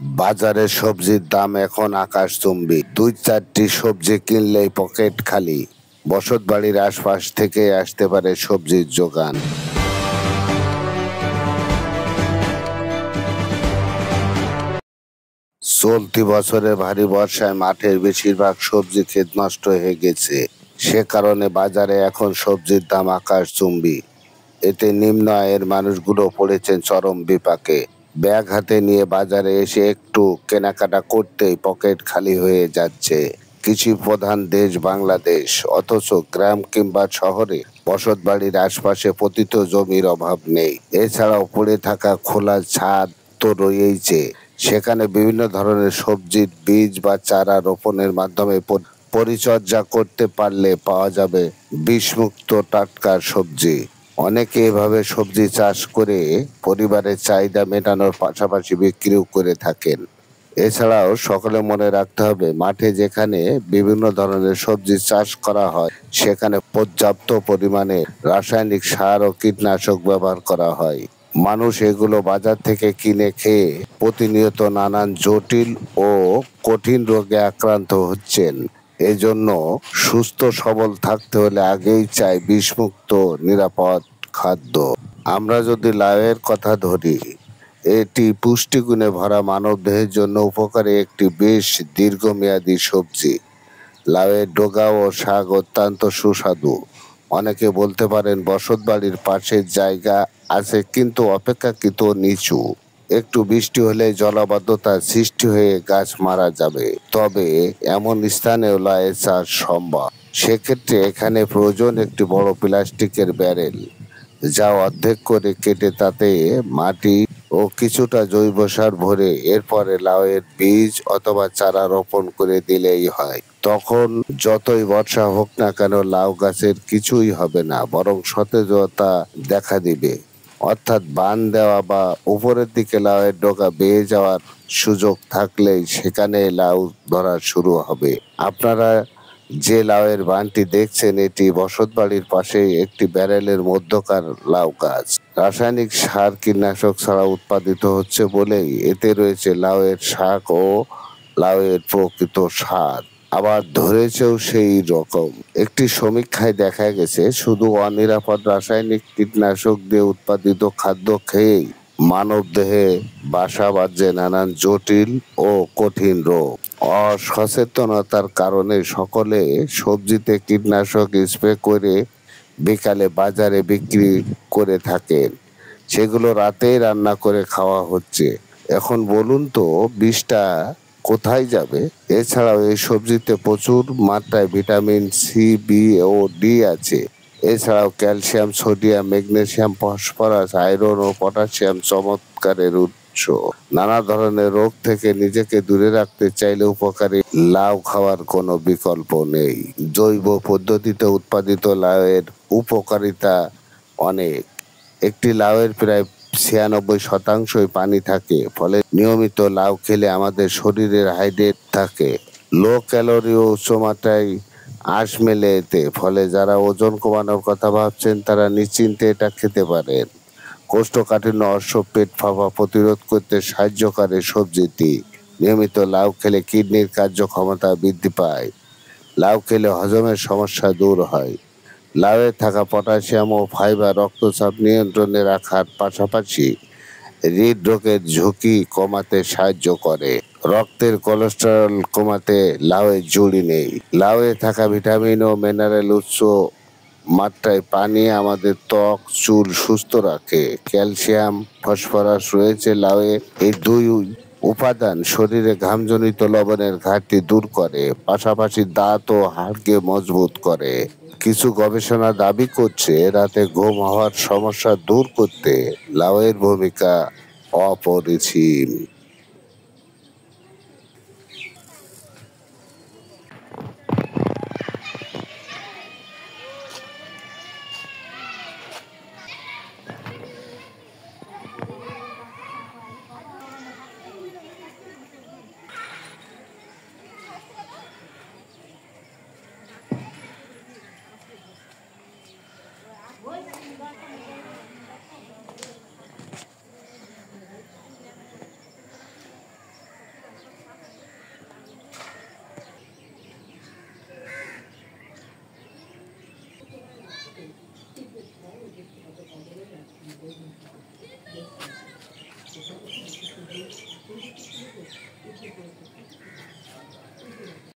বাজারে সবজির দাম এখন আকাশচুম্বী। ২-৪টি সবজি কিনলেই পকেট খালি। বসতবাড়ির আশপাশ থেকে আসতে পারে সবজির যোগান। চলতি বছরে ভারী বর্ষায় মাঠের বেশিরভাগ সবজি ক্ষেত নষ্ট হয়ে গেছে। সে কারণে বাজারে এখন সবজির দাম আকাশচুম্বী। এতে নিম্ন আয়ের মানুষগুলো পড়েছেন চরম বিপাকে। ব্যাগ হাতে নিয়ে বাজারে এসে একটু কেনাকাটা করতেই পকেট খালি হয়ে যাচ্ছে। কৃষি প্রধান দেশ বাংলাদেশ, অথচ গ্রাম কিংবা শহরে বসতবাড়ির আশপাশে পতিত জমির অভাব নেই। এছাড়াও পড়ে থাকা খোলা ছাদ তো রয়েইছে। সেখানে বিভিন্ন ধরনের সবজির বীজ বা চারা রোপণের মাধ্যমে পরিচর্যা করতে পারলে পাওয়া যাবে বিষমুক্ত টাটকা সবজি। অনেকে এভাবে সবজি চাষ করে পরিবারের চাহিদা মেটানোর পাশাপাশি বিক্রিও করে থাকেন। এছাড়াও সকলে মনে রাখতে হবে, মাঠে যেখানে বিভিন্ন ধরনের সবজি চাষ করা হয় সেখানে পর্যাপ্ত পরিমাণে রাসায়নিক সার ও কীটনাশক ব্যবহার করা হয়। মানুষ এগুলো বাজার থেকে কিনে খেয়ে প্রতিনিয়ত নানান জটিল ও কঠিন রোগে আক্রান্ত হচ্ছেন। এজন্য সুস্থ সবল থাকতে হলে আগেই চাই বিষমুক্ত নিরাপদ খাদ্য। আমরা যদি লাউয়ের কথা ধরি, এটি পুষ্টিগুণে ভরা মানবদেহের জন্য উপকারী একটি বেশ দীর্ঘমেয়াদী সবজি। লাউয়ের ডগা ও শাক অত্যন্ত সুস্বাদু। অনেকে বলতে পারেন বসতবাড়ির পাশের জায়গা আছে কিন্তু অপেক্ষাকৃত নিচু। একটু বৃষ্টি হলে জলাবদ্ধতার সৃষ্টি হয়ে গাছ মারা যাবে। তবে এমন স্থানেও লাউয়ের চাষ সম্ভব। সেক্ষেত্রে এখানে প্রয়োজন একটি বড় প্লাস্টিকের ব্যারেল, যা অর্ধেক করে কেটে তাতে মাটি ও কিছুটা জৈব সার ভরে এরপরে লাউয়ের বীজ অথবা চারা রোপণ করে দিলেই হয়। তখন যতই বর্ষা হোক না কেন লাউ গাছের কিছুই হবে না, বরং সতেজতা দেখা দিবে। অর্থাৎ বান দেওয়া বা উপরের দিকে লাউয়ের ডগা বেয়ে যাওয়ার সুযোগ থাকলেই সেখানে লাউ ধরা শুরু হবে। আপনারা যে লাউয়ের বানটি দেখছেন এটি বসতবাড়ির পাশে একটি ব্যারেলের মধ্যকার লাউ গাছ। রাসায়নিক সার কীটনাশক ছাড়া উৎপাদিত হচ্ছে বলেই এতে রয়েছে লাউয়ের শাক ও লাউয়ের প্রকৃত স্বাদ। আবার ধরেছেও সেই রকম। একটি সমীক্ষায় দেখা গেছে শুধু অনিরাপদ রাসায়নিক কীটনাশক দিয়ে উৎপাদিত খাদ্য খেয়েই মানব দেহে বাসা বাঁধছে নানান জটিল ও কঠিন রোগ। অসচেতনতার কারণে সকলে সবজিতে কীটনাশক স্প্রে করে বিকালে বাজারে বিক্রি করে থাকেন। সেগুলো রাতেই রান্না করে খাওয়া হচ্ছে। এখন বলুন তো বিষটা কোথায় যাবে? এছাড়াও এই সবজিতে প্রচুর মাত্রায় ভিটামিন সি, বি ও ডি আছে। এছাড়াও calcium, sodium, magnesium, phosphorus, iron ও পটাশিয়াম চমৎকারের উৎস। নানা ধরনের রোগ থেকে নিজেকে দূরে রাখতে চাইলে উপকারী লাউ খাওয়ার কোনো বিকল্প নেই। জৈব পদ্ধতিতে উৎপাদিত লাউয়ের উপকারিতা অনেক। একটি লাউয়ের প্রায় ৯৬% পানি থাকে, ফলে নিয়মিত লাউ খেলে আমাদের শরীরের হাইড্রেট থাকে। লো ক্যালোরি ও উচ্চমাত্রায় আঁশ মেলে এতে, ফলে যারা ওজন কমানোর কথা ভাবছেন তারা নিশ্চিন্তে এটা খেতে পারেন। কোষ্ঠকাঠিন্য, অর্শ, পেট ফাঁপা প্রতিরোধ করতে সাহায্য করে সবজিটি। নিয়মিত লাউ খেলে কিডনির কার্যক্ষমতা বৃদ্ধি পায়। লাউ খেলে হজমের সমস্যা দূর হয়। লাউয়ে থাকা পটাশিয়াম ও ফাইবার রক্তচাপ নিয়ন্ত্রণে রাখার পাশাপাশি হৃদরোগের ঝুঁকি কমাতে সাহায্য করে। রক্তের কোলেস্টেরল কমাতে লাউয়ের জুড়ি নেই। লাউয়ে থাকা ভিটামিন ও মিনারেল উচ্চ মাত্রায় পানি আমাদের ত্বক, চুল সুস্থ রাখে। ক্যালসিয়াম, ফসফরাস রয়েছে লাউয়ে। এই দুই উপাদান শরীরে ঘামজনিত লবণের ঘাটতি দূর করে, পাশাপাশি দাঁত ও হাড়কে মজবুত করে। কিছু গবেষণা দাবি করছে রাতে ঘুম হওয়ার সমস্যা দূর করতে লাউয়ের ভূমিকা অপরিসীম।